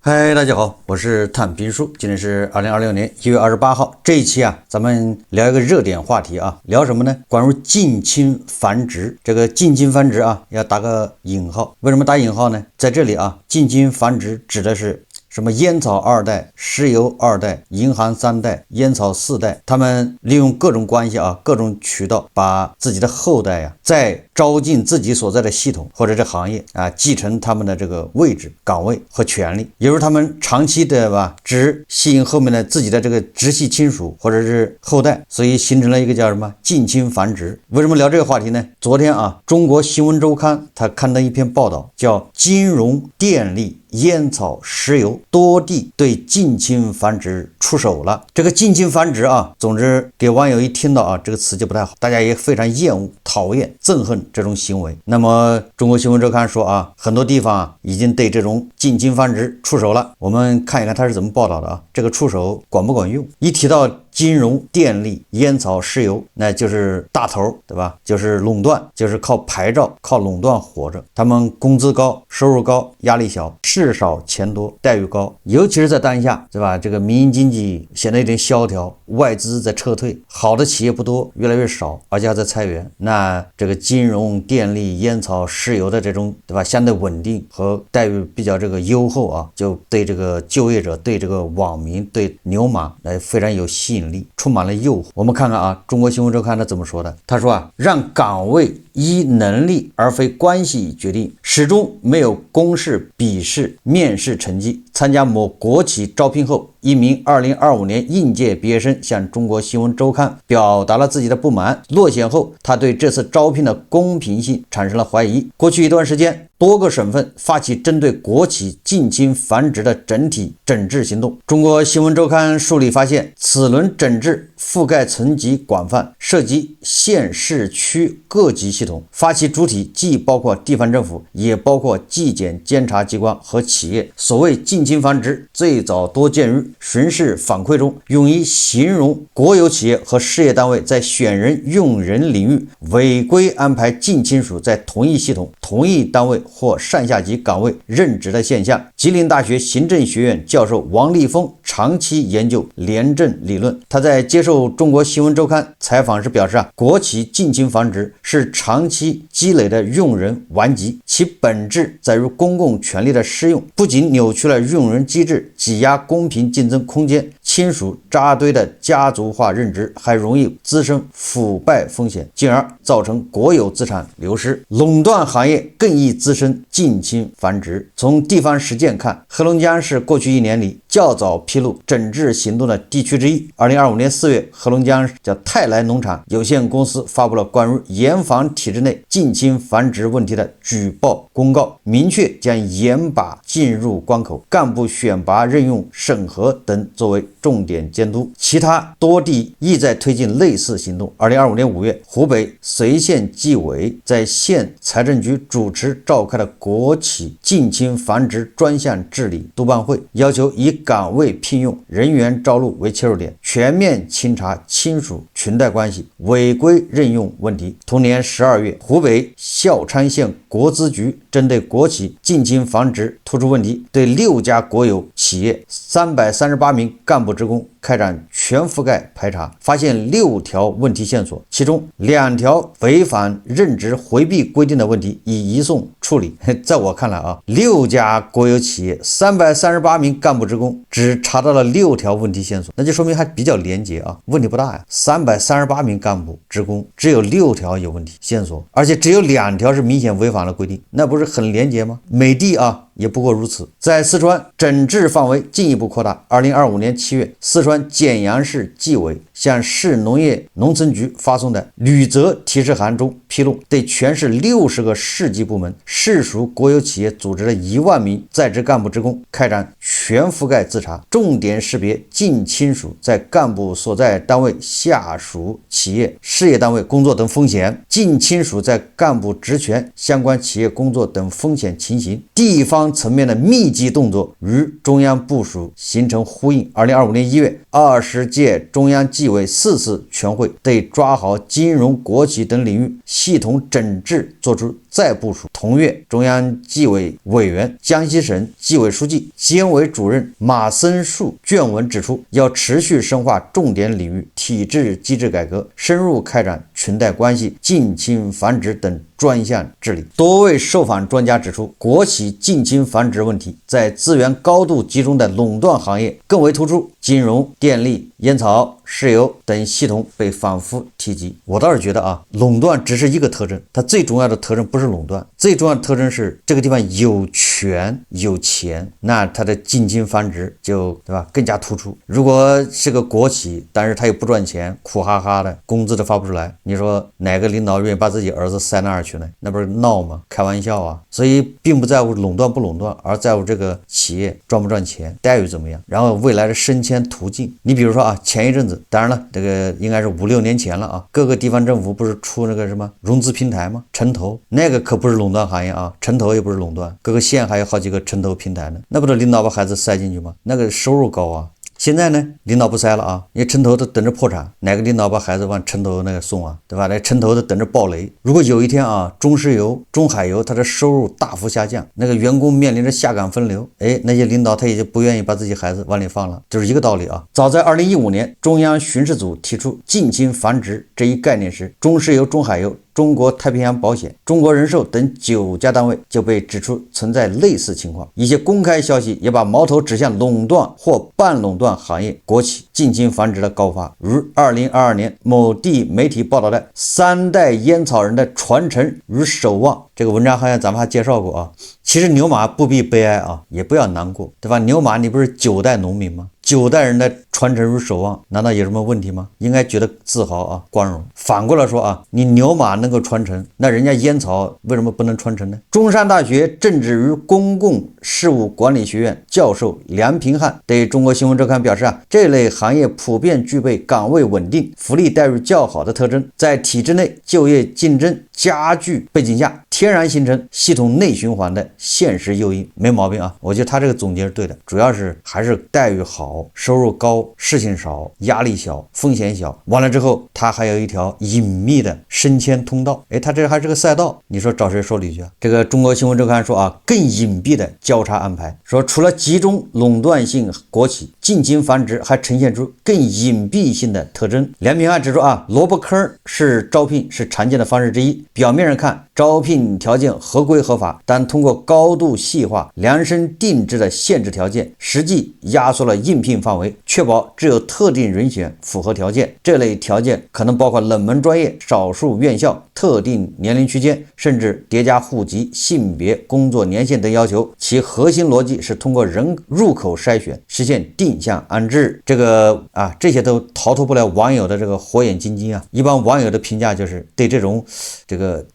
嗨，大家好，我是探兵叔，今天是2026年1月28号。這一期咱們聊一個熱點話題聊什麼呢？關於近親繁殖。這個近親繁殖要打個引號。為什麼打引號呢？在這裡近親繁殖指的是什麼烟草二代、石油二代、銀行三代、烟草四代，他們利用各種關係各種渠道，把自己的後代再招进自己所在的系統或者是行業继承他们的這個位置、崗位和權利，也就是他們長期的只吸引後面的自己的這個直系親屬或者是後代，所以形成了一個叫什麼近親繁殖。為什麼聊這個話題呢？昨天中國新聞週刊他刊登一篇報道，叫金融、電力、煙草、石油多地對近親繁殖出手了。這個近親繁殖總之給網友一聽到這個詞就不太好，大家也非常厭惡、討厭、憎恨這種行為。那麼中國新聞週刊說很多地方已經對這種近親繁殖出手了。我們看一看他是怎麼報道的這個出手管不管用？一提到金融、電力、煙草、石油，那就是大頭，對吧？就是壟斷，就是靠牌照、靠壟斷活着。他們工資高、收入高、壓力小，事少錢多，待遇高。尤其是在当下，对吧？这个民营經濟顯得有點蕭條，外資在撤退，好的企業不多，越來越少，而且還在裁員。那這個金融、電力、煙草、石油的這種，對吧？相對穩定和待遇比較這個優厚就對這個就業者、對這個網民、對牛馬來非常有吸引力，充滿了誘惑。我們看看中國新聞週刊他怎麼說的？他說讓崗位依能力而非關係決定，始終沒有公示筆試面試成績。參加某國企招聘後，一名2025年應屆畢業生向中國新聞週刊表達了自己的不滿。落選後，他對這次招聘的公平性產生了懷疑。過去一段時間，多個省份發起針對國企近親繁殖的整體整治行動。中國新聞週刊梳理發現，此輪整治覆蓋層級廣泛，涉及縣市區各級系統，發起主體既包括地方政府，也包括紀檢監察機關和企業。所謂近親繁殖最早多見於巡視反饋中，用以形容國有企業和事業單位在選人用人領域違規安排近親屬在同一系統、同一單位或上下級崗位任職的現象。吉林大學行政學院教授王立峰長期研究廉政理論，他在接受中國新聞週刊採訪時表示國企近親繁殖是長期積累的用人頑疾，其本質在於公共權力的施用，不僅扭曲了用人機制，擠壓公平競爭空間，親屬扎堆的家族化認知，還容易滋生腐敗風險，進而造成國有資產流失。壟斷行業更易滋生近親繁殖。從地方實踐看，黑龍江是過去一年裡較早披露整治行動的地區之一。2025年4月，黑龍江叫泰來農場有限公司發布了關於嚴防體制內近親繁殖問題的舉報公告，明確將嚴把進入關口、幹部選拔、任用、審核等作為重點監督。其他多地亦在推進類似行動。2025年5月，湖北隨縣紀委在縣財政局主持召開了國企近親繁殖專項治理督辦會，要求以崗位聘用、人員招錄為切入點，全面清查親屬裙帶關係、違規任用問題。同年12月，湖北孝昌縣國資局針對國企近親繁殖突出問題，對6家國有企業338名幹部職工開展全覆蓋排查，發現6條問題線索，其中2條違反任職回避規定的問題已移送處理。在我看來6家國有企業338名幹部職工只查到了6條問題線索，那就說明還比較廉潔問題不大呀。338名幹部職工只有6條有問題線索，而且只有2條是明顯違反了規定，那不是很廉潔嗎？美的也不過如此。在四川，整治範圍進一步擴大。2025年7月，四川鹼陽市紀委向市農業農村局發送的履責提示函中披露，對全市60個市級部門、市屬國有企業組織的1萬名在職幹部職工開展全覆蓋自查，重點識別近親屬在幹部所在單位、下屬企業、事業單位工作等風險，近親屬在幹部職權相關企業工作等風險情形，地方層面的密集動作與中央部署形成呼應。2025年1月，20屆中央紀委4次全會對抓好金融、國企等領域系統整治作出再部署。同月，中央紀委委員、江西省紀委書記、监委主任馬森树卷文指出，要持續深化重点领域體制机制改革，深入開展裙帶關係、近親繁殖等專項治理。多位受訪專家指出，國企近親繁殖問題在資源高度集中的壟斷行業更為突出，金融、電力、煙草、石油等系統被反覆提及。我倒是覺得啊，壟斷只是一個特徵，它最重要的特徵不是壟斷，最重要的特徵是這個地方有權有錢，那它的近親繁殖就對吧更加突出。如果是個國企，但是它又不賺錢，苦哈哈的，工資都發不出來，你說哪個領導願意把自己兒子塞那兒去呢？那不是鬧嗎？開玩笑啊！所以並不在乎垄斷不壟斷，而在乎這個企業賺不賺錢，待遇怎麼樣，然後未來的升遷途徑。你比如說啊，前一陣子，當然了，這個應該是5-6年前了啊，各個地方政府不是出那個什麼融資平台嗎？城投，那個可不是壟斷行業啊，城投也不是壟斷，各個縣還有好幾個城投平台呢，那不是領導把孩子塞進去嗎？那個收入高啊。現在呢，領導不塞了啊，因為城投都等着破產，哪個領導把孩子往城投那個送啊，對吧？那城投都等着爆雷。如果有一天啊，中石油、中海油它的收入大幅下降，那個員工面臨着下崗分流，那些領導他也就不願意把自己孩子往裡放了，就是一個道理啊。早在2015年，中央巡视組提出近親繁殖這一概念時，中石油、中海油、中國太平洋保險、中國人壽等9家單位就被指出存在類似情況。一些公開消息也把矛頭指向壟斷或半壟斷行業国企近親繁殖的高發。如2022年某地媒體報道的3代煙草人的傳承與守望，這個文章好像咱們還介紹過啊。其實牛馬不必悲哀啊，也不要難過，對吧？牛馬你不是9代農民嗎？9代人的傳承與守望，難道有什麼問題嗎？應該覺得自豪啊，光榮。反過來說啊，你牛馬能夠傳承，那人家煙草為什麼不能傳承呢？中山大學政治與公共事務管理學院教授梁平漢對中國新聞周刊表示啊，這類行業普遍具備崗位穩定、福利待遇較好的特徵，在體制內就業競爭加劇背景下，天然形成系統內循環的現實誘因，沒毛病啊。我覺得他這個總結是對的，主要是還是待遇好，收入高，事情少，壓力小，風險小。完了之後，他還有一條隱秘的升遷通道。他這還是個賽道，你說找誰說理去啊？這個中國新聞周刊說啊，更隱蔽的交叉安排，說除了集中壟斷性國企，近親繁殖還呈現出更隱蔽性的特徵。梁平漢指出啊，蘿蔔坑是招聘是常見的方式之一，表面上看招聘條件合規合法，但通过高度細化、量身定制的限制條件，實際壓縮了應聘範圍，確保只有特定人選符合條件。這類條件可能包括冷門專業、少數院校、特定年齡區間，甚至疊加戶籍、性別、工作年限等要求。其核心邏輯是通過人入口篩選，實現定向安置。這些都逃脫不了網友的這個火眼金睛啊！一般網友的評價就是對這種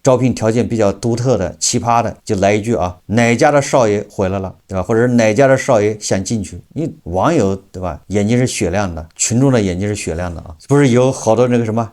招聘條件比較獨特的、奇葩的，就來一句啊，哪家的少爺回来了，對吧？或者是哪家的少爺想進去？因為網友对吧，眼睛是雪亮的，群众的眼睛是雪亮的啊！不是有好多那个什么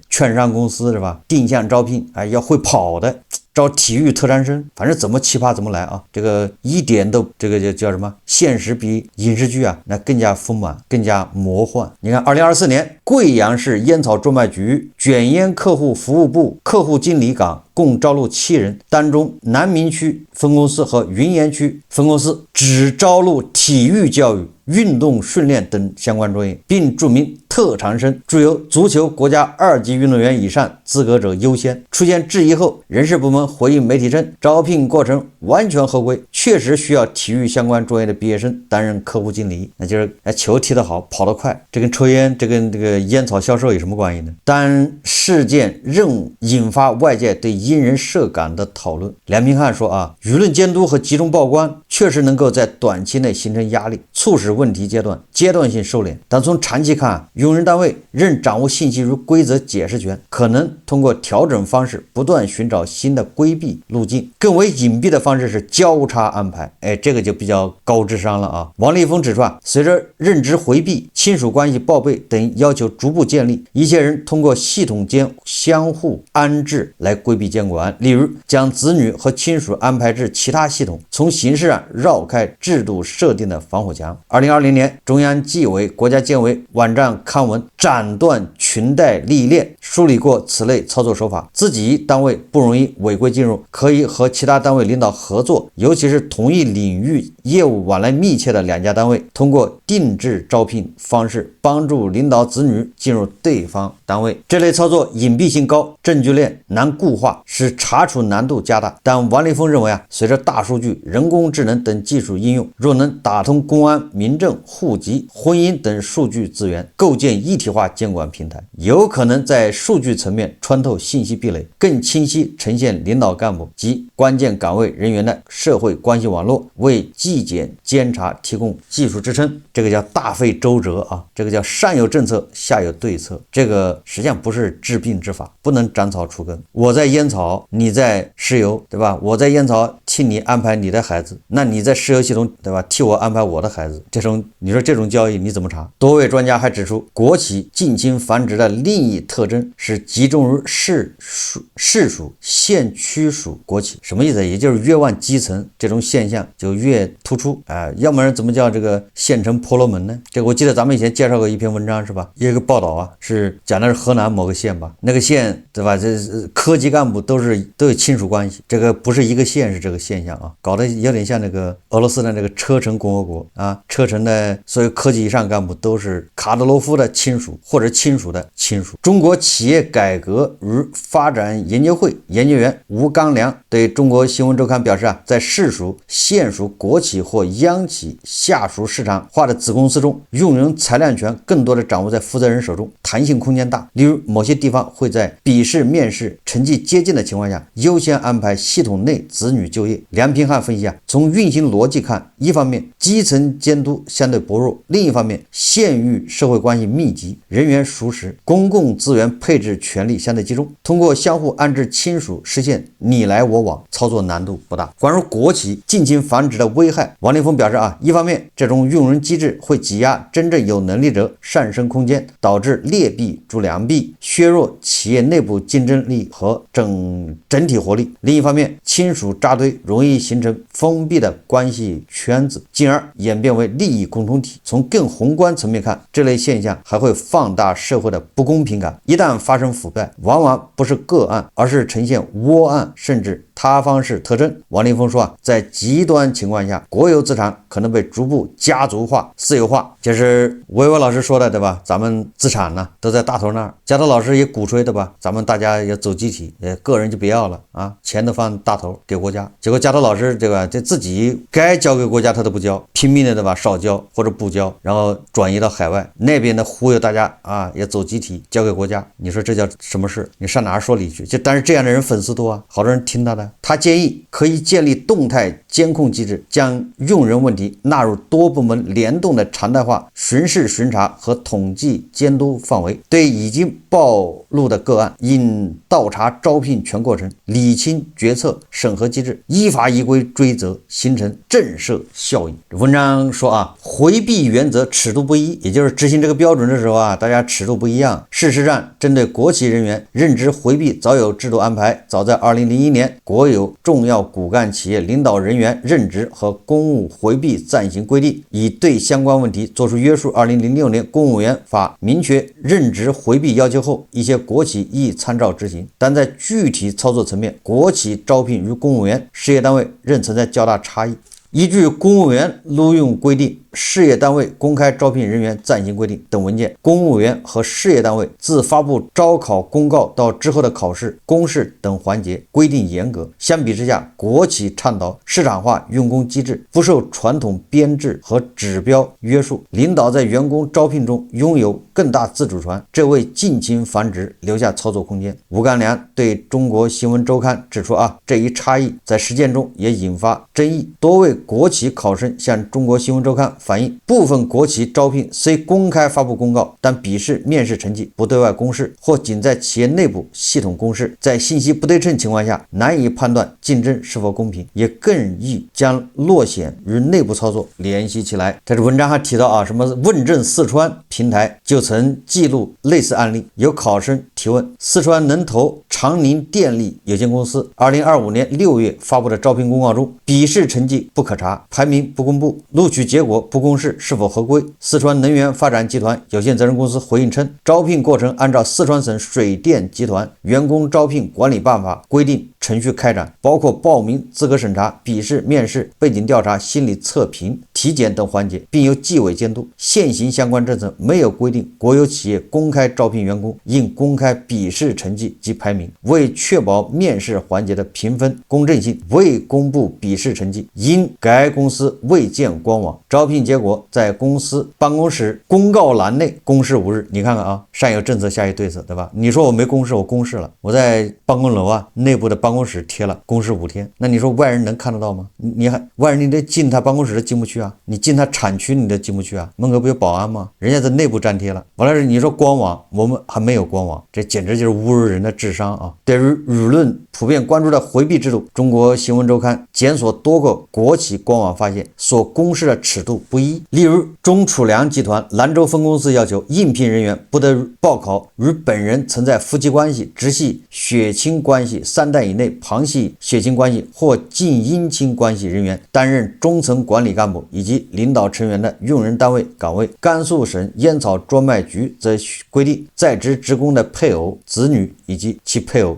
券商公司是吧？定向招聘，要会跑的。招体育特长生，反正怎麼奇葩怎麼來啊！這個一點都這個叫什麼？現實比影視劇啊，那更加豐滿，更加魔幻。你看，2024年貴陽市煙草專賣局捲煙客戶服務部客戶經理崗共招錄7人，當中南明區分公司和雲岩區分公司只招錄體育教育、運動訓練等相關專業，並注明特長生具有足球國家2級運動員以上資格者優先。出現質疑後，人事部門回應媒體稱，招聘過程完全合規，確實需要體育相關專業的畢業生擔任客戶經理。那就是球踢得好，跑得快，這跟抽煙，這跟這個煙草銷售有什麼關係呢？當事件仍引發外界對因人設崗的討論。梁平漢說啊，輿論監督和集中曝光確實能夠在短期內形成壓力，促使問題階段性收斂，但從長期看，用人單位仍掌握信息與規則解釋權，可能通過調整方式不斷尋找新的規避路徑。更為隱蔽的方式是交叉安排，這個就比較高智商了啊。王立峰指出啊，隨着任職回避、親屬關係報備等要求逐步建立，一些人通過系統間相互安置來規避監管，例如將子女和親屬安排至其他系統，從形式上繞開制度設定的防火牆。2020年，中央紀委國家監委網站刊文斩斷裙帶利益鏈，梳理過此類操作手法。自己單位不容易違規進入，可以和其他單位領導合作，尤其是同一領域業務往來密切的2家單位，通過定制招聘方式幫助領導子女進入对方單位。這類操作隱蔽性高，證據鏈難固化，使查處難度加大。但王立峰認為隨着大數據、人工智能等技術應用，若能打通公安、民政、戶籍、婚姻等數據資源，構建一體化監管平台，有可能在數據層面穿透信息壁壘，更清晰呈現領導幹部及關鍵崗位人員的社會關係網絡，為紀檢監察提供技術支撐。這個叫大費周折啊，這個叫上有政策，下有對策。这個實際上不是治病之法，不能斬草除根。我在煙草，你在石油，對吧？我在煙草替你安排你的孩子，那你在石油系统，对吧？替我安排我的孩子，你说这種交易你怎麼查？多位專家還指出，國企近親繁殖的另一特徵是集中於市屬、縣區屬國企。什麼意思？也就是越往基層，這種現象就越突出啊。要不然怎麼叫這個縣城婆羅門呢？這個我記得咱們以前介紹過一篇文章是吧？一個報道啊，是講的是河南某個縣吧，那個縣對吧？這科級幹部都有親屬關係，這個不是一個縣是這個現象啊，搞得有點像那個俄羅斯的那個車臣共和國啊，車臣的所有科级以上幹部都是卡德羅夫的親屬或者親屬的親屬。中國企業改革與發展研究會研究員吳剛良對中國新聞週刊表示啊，在市屬、縣屬國企或央企下屬市場化的子公司中，用人裁量權更多的掌握在負責人手中，彈性空間大。例如某些地方會在筆試、面試成績接近的情況下，優先安排系統內子女就業。梁平漢分析啊，從運行邏輯看，一方面基層監督相對薄弱，另一方面縣域社會關係密集，人員熟識，公共資源配置權力相對集中，通過相互安置親屬實現你來我往，操作難度不大。關於國企近親繁殖的危害，王立峰表示啊，一方面這種用人機制會擠壓真正有能力者上升空間，導致劣幣逐良幣，削弱企業內部競爭力和整體活力；另一方面，親屬扎堆容易形成封閉的關係圈子，進而演變為利益共同體。從更宏觀層面看，這類現象還會放大社會的不公平感。一旦發生腐敗，往往不是個案，而是呈現窩案甚至塌方式特徵。王立峰說啊，在極端情況下，國有資產可能被逐步家族化、私有化，就是维维老師說的，对吧？咱們資產呢都在大頭那兒，加藤老師也鼓吹，對吧？咱們大家要走集體，個人就不要了啊，錢都放大頭給國家。結果加藤老師，對吧？這自己該交給國家他都不交，拼命的，对吧？少交或者不交，然後轉移到海外那邊的忽悠大家啊，也走集體交給國家。你說這叫什麼事？你上哪兒說理去？但是這樣的人粉絲多啊，好多人聽他的。他建議可以建立動態監控機制，將用人問題納入多部門聯動的常態化巡視巡查和統計監督範圍，對已經暴露的個案應倒查招聘全過程，理清決策審核機制，依法依規追責，形成震懾效應。文章說啊，回避原則尺度不一，也就是執行這個標準的時候啊，大家尺度不一樣。事實上，針對國企人員任職回避早有制度安排，早在2001年，國有重要骨幹企業領導人員任職和公務回避暫行規定，已對相關問題作出約束。2006年公務員法明確任職回避要求後，一些國企亦參照執行，但在具體操作層面，國企招聘與公務員事業單位仍存在較大差異。依據公務員錄用規定、事業單位公開招聘人員暫行規定等文件，公務員和事業單位自發布招考公告到之後的考試、公示等環節規定嚴格。相比之下，國企倡導市場化用工機制，不受傳統編制和指標約束，領導在員工招聘中擁有更大自主權，這為近親繁殖留下操作空間。吳剛良對中國新聞週刊指出啊，這一差異在實踐中也引發爭議。多位國企考生向中國新聞週刊反映，部分國企招聘雖公開發布公告，但筆試、面試成績不對外公示，或僅在企業內部系統公示，在信息不對稱情況下，難以判斷競爭是否公平，也更易將落選與內部操作聯繫起來。這文章還提到啊，什麼問政四川平台就曾記錄類似案例，有考生提問：四川能投长寧電力有限公司2025年6月發布的招聘公告中，筆試成績不可查，排名不公布，錄取結果不公示，是否合規？四川能源發展集團有限責任公司回應稱，招聘過程按照四川省水電集團員工招聘管理辦法規定程序開展，包括報名、資格審查、筆試、面試、背景調查、心理測評、體檢等環節，並由紀委監督。現行相關政策沒有規定國有企業公開招聘員工應公開筆試成績及排名。為確保面試環節的評分公正性，未公布筆試成績，因該公司未建官網，招聘結果在公司辦公室公告欄內公示5日。你看看啊，上有政策下有对策，对吧？你說我沒公示，我公示了，我在办公楼啊内部的办公室貼了公示5天，那你说外人能看得到吗？你还外人你得进他办公室都进不去啊，你进他产区你都进不去啊，门口不有保安吗？人家在内部粘貼了。完了你說官網，我们还没有官網，这簡直就是侮辱人的智商啊！对于舆論普遍關注的回避制度，中國新聞週刊檢索多個國企官網發現，所公示的尺度不一。例如，中儲糧集團蘭州分公司要求應聘人員不得報考與本人存在夫妻關係、直系血親關係3代以內旁系血親關係或近姻親關係人員擔任中層管理幹部以及領導成員的用人單位崗位。甘肅省煙草專賣局則規定，在職職工的配偶、子女以及其配偶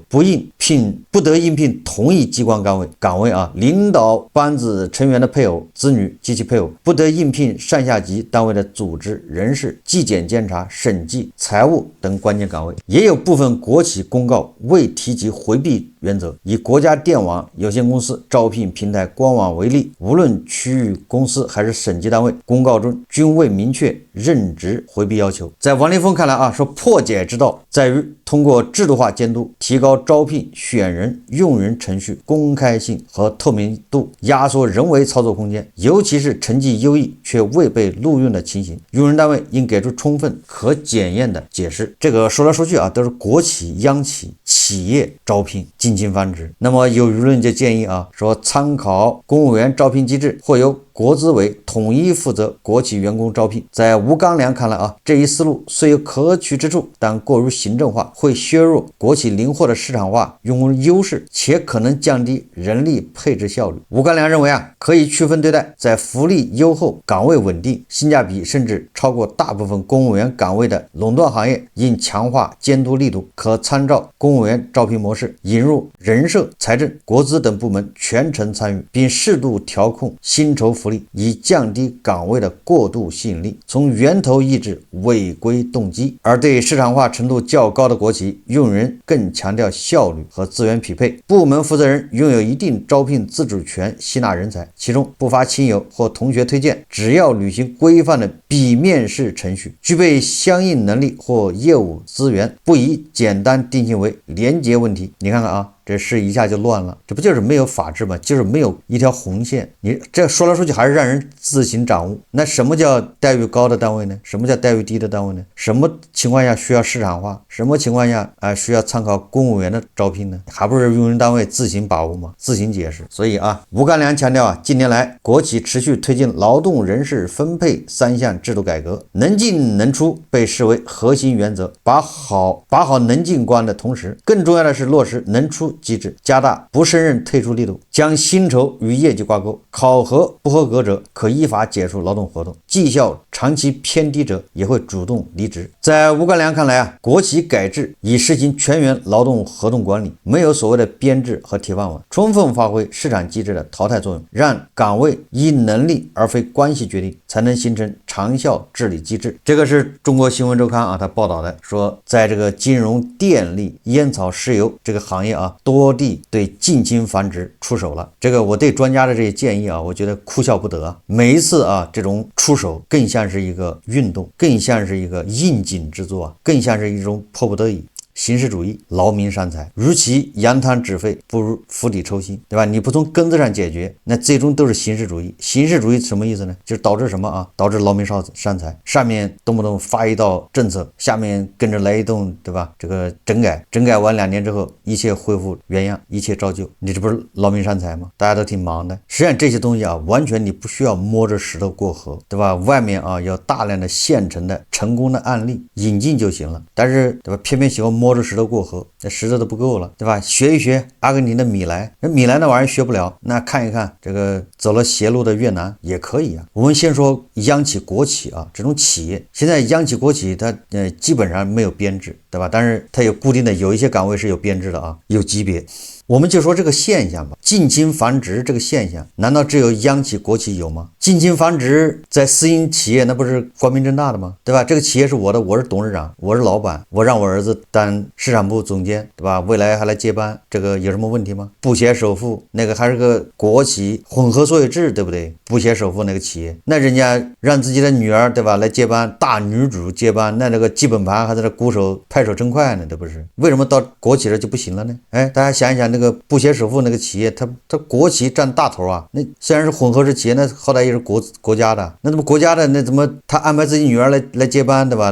不得應聘同一機關崗位啊，領導班子成員的配偶、子女及其配偶不得應聘上下級單位的組織人事、紀檢監察、審計、財務等關鍵崗位。也有部分國企公告未提及回避原則，以國家電網有限公司招聘平台官網為例，無論區域公司還是省級單位，公告中均未明確任職回避要求。在王立峰看來啊，說破解之道在於通過制度化監督，提高招聘、選人、用人程序公開性和透明度，壓縮人為操作空間，尤其是成績優異卻未被錄用的情形，用人單位應給出充分可檢驗的解釋。這個說來說去啊，都是國企、央企、企業招聘近親繁殖。那麼有輿論就建議啊，說參考公務員招聘機制，或由國資委統一負責國企員工招聘。在吳剛良看來啊，這一思路雖有可取之處，但過於行政化，會削弱國企靈活的市場化用工優勢，且可能降低人力配置效率。吳剛良認為啊，可以區分對待，在福利優厚、崗位穩定、性價比甚至超過大部分公務員崗位的壟斷行業，應強化監督力度，可參照公務員招聘模式，引入人社、財政、國資等部門全程參與，並適度調控薪酬福利，以降低崗位的過度吸引力，從源頭抑制違規動機。而對市場化程度較高的國企，用人更強調效率和資源匹配，部門負責人擁有一定招聘自主權，吸納人才，其中不乏親友或同學推薦，只要履行規範的筆面試程序，具備相應能力或業務資源，不宜簡單定性為廉潔問題。你看看啊，這事一下就亂了，這不就是沒有法治嗎？就是沒有一條紅線。你這說來說去還是讓人自行掌握。那什麼叫待遇高的單位呢？什麼叫待遇低的單位呢？什麼情況下需要市場化？什麼情況下需要參考公務員的招聘呢？還不是用人單位自行把握嗎？自行解釋。所以啊，吳剛良強調啊，近年來國企持續推進勞動人事分配3項制度改革，能進能出被視為核心原則，把好能進關的同時，更重要的是落實能出機制，加大不胜任退出力度，將薪酬與業績掛鈎，考核不合格者可依法解除勞動合同，績效長期偏低者也會主動離職。在吳剛良看來啊，國企改制以實行全員勞動合同管理，沒有所謂的編制和鐵飯碗，充分發揮市場機制的淘汰作用，讓崗位依能力而非關係決定，才能形成長效治理機制。這個是中國新聞週刊啊，他報道的，說在這個金融、電力、煙草、石油這個行業啊，多地對近親繁殖出手了。這個我對專家的這些建議啊，我覺得哭笑不得啊。每一次啊，這種出手更像是一個運動，更像是一個應景之作啊，更像是一種迫不得已。形式主義，勞民伤財，與其揚湯止沸，不如釜底抽薪，對吧？你不從根子上解決，那最終都是形式主義。形式主義什麼意思呢？就是導致什麼啊？導致勞民傷財，上面動不動發一道政策，下面跟着來一動，對吧？這個整改完2年之後，一切恢復原樣，一切照舊，你這不是勞民傷財嗎？大家都挺忙的。實際上這些東西啊，完全你不需要摸着石頭過河，對吧？外面啊有大量的現成的成功的案例引進就行了，但是对吧？偏偏喜歡摸着石頭過河，那石頭都不夠了，对吧？学一學阿根廷的米萊，那米萊那玩意儿學不了，那看一看这個走了邪路的越南也可以啊。我們先說央企國企啊，這種企業現在央企國企它基本上沒有編制，對吧？但是它有固定的，有一些崗位是有編制的啊，有級別。我們就說這個現象吧，近親繁殖這個現象，難道只有央企國企有嗎？近親繁殖在私營企業那不是光明正大的嗎？對吧？這個企業是我的，我是董事長，我是老闆，我讓我兒子當市場部總監，對吧？未來還來接班，這個有什麼問題嗎？不寫首付，那個還是個國企混合所有制，對不對？不寫首付那個企業，那人家讓自己的女兒，对吧，來接班，大女主接班，那这個基本盤還在這鼓手拍手稱快呢，對不是？為什麼到國企這就不行了呢？哎，大家想一想，那個不寫首付那個企業，它國企占大頭啊。那雖然是混合制企業，那好歹也是國家的。那怎麼國家的，那怎麼他安排自己女兒來接班，對吧？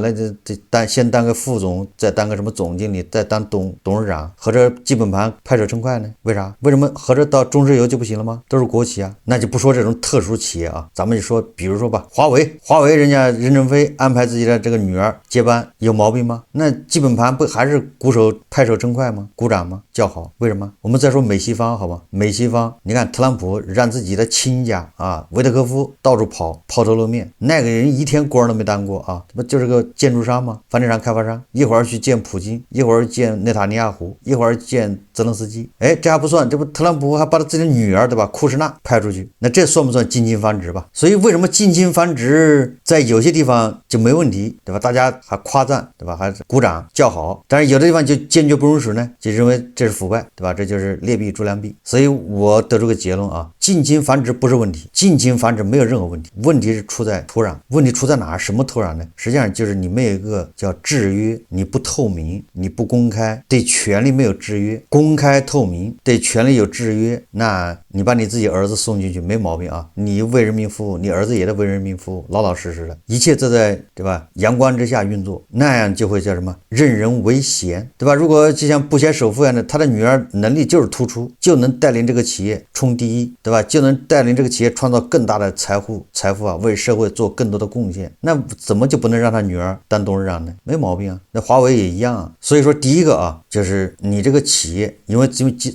那先當個副總，再當個什麼總經理，再當董事長，合着基本盤拍手称快呢？為啥？為什麼合着到中石油就不行了嗎？都是國企啊。那就不說這種特殊企業啊，咱們就說，比如說吧，華為人家任正非安排自己的這個女兒接班，有毛病嗎？那基本盤不還是鼓手拍手稱快嗎？鼓掌嗎？叫好？為什麼？我們再說美西方好吧，美西方，你看特朗普讓自己的親家啊，維特科夫到處跑，抛头露面，那個人一天官都沒當過啊，不就是個建築商嗎？房地產開發商，一會兒去見普京，一會兒見內塔尼亞胡，一會兒見澤連斯基，哎，這還不算，這不特朗普還把他自己的女兒，對吧，庫什納派出去，那這算不算近親繁殖吧？所以為什麼近親繁殖在有些地方就沒問題，對吧？大家還誇讚，對吧？還鼓掌叫好，但是有的地方就堅決不容使呢，就認為這是腐敗，對吧？這就是劣幣逐良幣。所以我得出個結論啊，近親繁殖不是問題，近親繁殖沒有任何問題，問題是出在土壤。問題出在哪兒？什麼土壤呢？實際上就是你沒有一個叫制約，你不透明，你不公開，對權利沒有制約。公開透明，對權利有制約，那你把你自己兒子送進去沒毛病啊，你為人民服務，你兒子也得為人民服務，老老實實的，一切都在，對吧？陽光之下運作，那樣就會叫什麼？任人唯賢，對吧？如果就像不寫首付一樣的，他的女兒能力就是突出，就能帶領這個企業衝第一，對吧？就能帶領這個企業創造更大的財富啊，為社會做更多的貢獻。那怎麼就不能讓他女兒當董事長呢？沒毛病啊。那華為也一樣啊。所以說，第一個啊，就是你這個企業，因為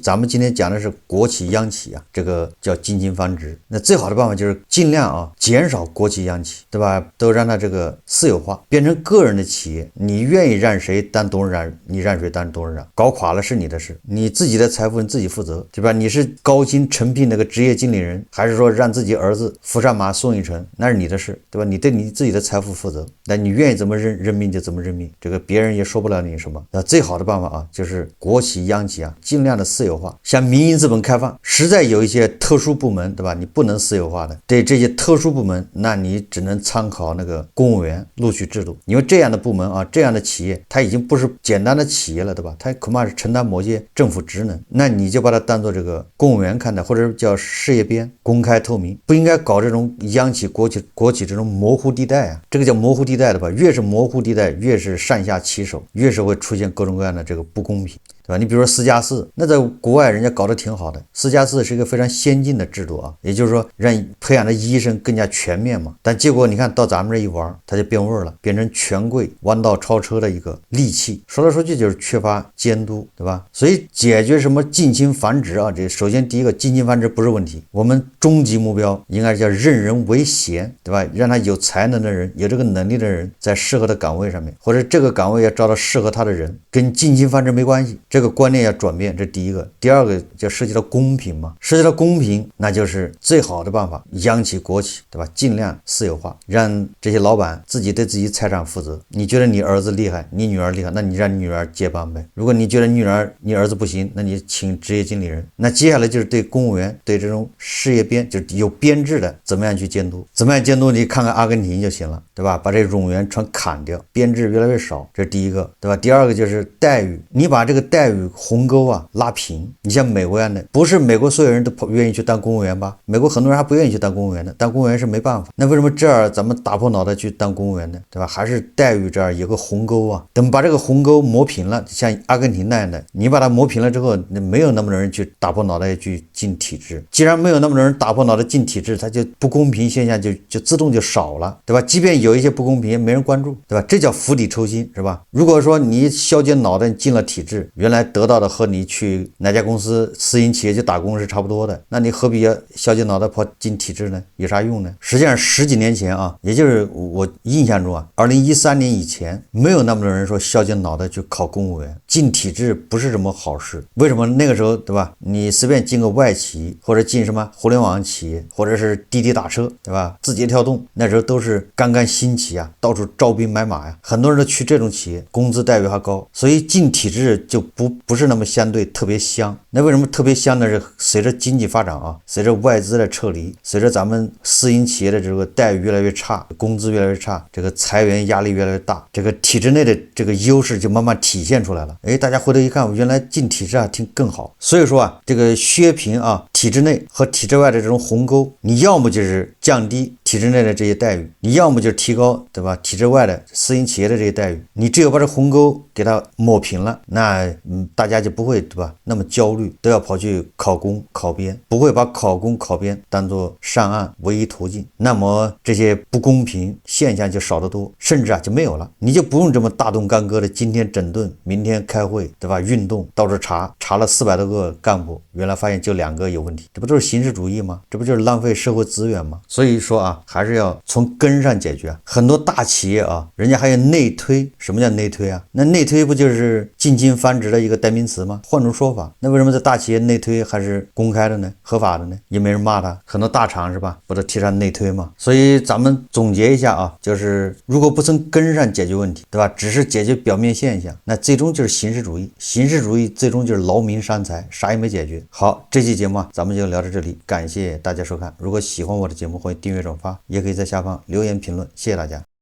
咱們今天講的是國企央企啊，這個叫近親繁殖。那最好的辦法就是盡量啊減少國企央企，对吧？都讓它這個私有化，變成個人的企業。你願意讓誰當董事長，你讓誰當董事長，搞垮了是你的事，你自己的財富你自己負責，對吧？你是高薪誠聘那個職業經理人，還是說讓自己兒子扶上馬送一程，那是你的事，對吧？你對你自己的財富負責，那你願意怎麼任命就怎麼任命，這個別人也說不了你什麼。那最好的辦法啊，就是國企央企啊，盡量的私有化，向民營資本開放。實在有一些特殊部門，对吧？你不能私有化的，對這些特殊部門，那你只能參考那個公務員錄取制度，因為這樣的部門啊，這樣的企業，它已經不是簡單的企業了，對吧？它恐怕是承擔某些政府職能，那你就把它當做這個公務員看待，或者叫事業編，公開透明，不應該搞這種央企、國企這種模糊地帶啊，這個叫模糊地帶的吧？越是模糊地帶，越是上下其手，越是會出現各種各樣的這個不公平。对吧？你比如说4+4，那在國外人家搞得挺好的。4+4是一個非常先進的制度啊，也就是說讓培養的醫生更加全面嘛。但結果你看到咱們這一玩，它就變味了，變成權貴彎道超車的一個利器。說來說去就是缺乏監督，對吧？所以解決什麼近親繁殖啊，這首先第一個近親繁殖不是問題，我們終極目標應該叫任人唯賢，對吧？讓他有才能的人，有這個能力的人在適合的崗位上面，或者這個崗位要招到適合他的人，跟近親繁殖沒關係。這個觀念要轉變，這第一個。第二個就涉及到公平嘛，涉及到公平，那就是最好的辦法，央企國企，對吧？盡量私有化，讓這些老板自己對自己財產負責。你覺得你兒子厲害，你女兒厲害，那你讓你女兒接班唄。如果你覺得你兒子不行，那你請職業經理人。那接下來就是對公務員，對這種事業編，就是有編制的，怎麼樣去監督？怎麼樣監督？你看看阿根廷就行了，對吧？把這冗員全砍掉，編制越來越少，這是第一個，對吧？第二個就是待遇，你把這個待待遇鸿沟啊拉平。你像美国一樣的，不是美国所有人都愿意去当公務员吧？美国很多人还不愿意去当公务员的，当公务员是没办法。那为什么这儿咱们打破脑袋去当公务员呢？对吧？还是待遇这儿有个鸿沟啊。等把这个鸿沟磨平了，像阿根廷那樣的，你把它磨平了之後，沒有那麼多人去打破腦袋去進體制。既然沒有那麼多人打破腦袋進體制，它就不公平現象就自動就少了，對吧？即便有一些不公平，也沒人關注，對吧？這叫釜底抽薪，是吧？如果說你削尖腦袋進了體制，原來得到的和你去哪家公司私營企業去打工是差不多的，那你何必要削尖腦袋跑進體制呢？有啥用呢？實際上10幾年前啊，也就是我印象中啊，2013年以前，沒有那麼多人說削尖腦袋去考公務員，進體制不是什麼好事。為什麼那個時候，對吧？你隨便進個外企，或者進什麼互聯網企業，或者是滴滴打車，對吧？字節跳動，那時候都是剛剛興起啊，到處招兵買馬呀，很多人都去這種企業，工資待遇還高，所以進體制就不是那麼相對特別香。那為什麼特別香呢？是隨着經濟發展啊，隨着外資的撤離，隨着咱們私營企業的這個待遇越來越差，工資越來越差，這個裁員壓力越來越大，這個體制內的這個優勢就慢慢體現出來了。哎，大家回頭一看，原來進體制啊挺更好。所以說啊，這個削平啊體制內和體制外的這種鴻溝，你要麼就是降低體制內的這些待遇，你要麼就是提高，對吧？體制外的私營企業的這些待遇，你只有把這鴻溝給它抹平了，那大家就不會，對吧？那麼焦慮，都要跑去考公考編，不會把考公考編當做上岸唯一途徑，那麼這些不公平現象就少得多，甚至啊就沒有了，你就不用這麼大動干戈的，今天整頓，明天開會，對吧？運動到處查了400多個幹部，原來發現就2個有問題，這不都是形式主義嗎？這不就是浪費社會資源嗎？所以說啊，還是要從根上解決啊。很多大企業啊，人家還有內推。什麼叫內推啊？那內推不就是進京繁殖的一個代名詞嗎？換種說法，那為什麼在大企業內推還是公開的呢？合法的呢？也沒人罵他。很多大廠是吧，不都提倡內推嗎？所以咱們總結一下啊，就是如果不從根上解決問題，對吧？只是解決表面現象，那最終就是形式主義。形式主義最終就是勞民傷財，啥也沒解決。好，這期節目啊，咱們就聊到這裡，感謝大家收看。如果喜歡我的節目，歡迎訂閱轉發，也可以在下方留言評論，謝謝大家。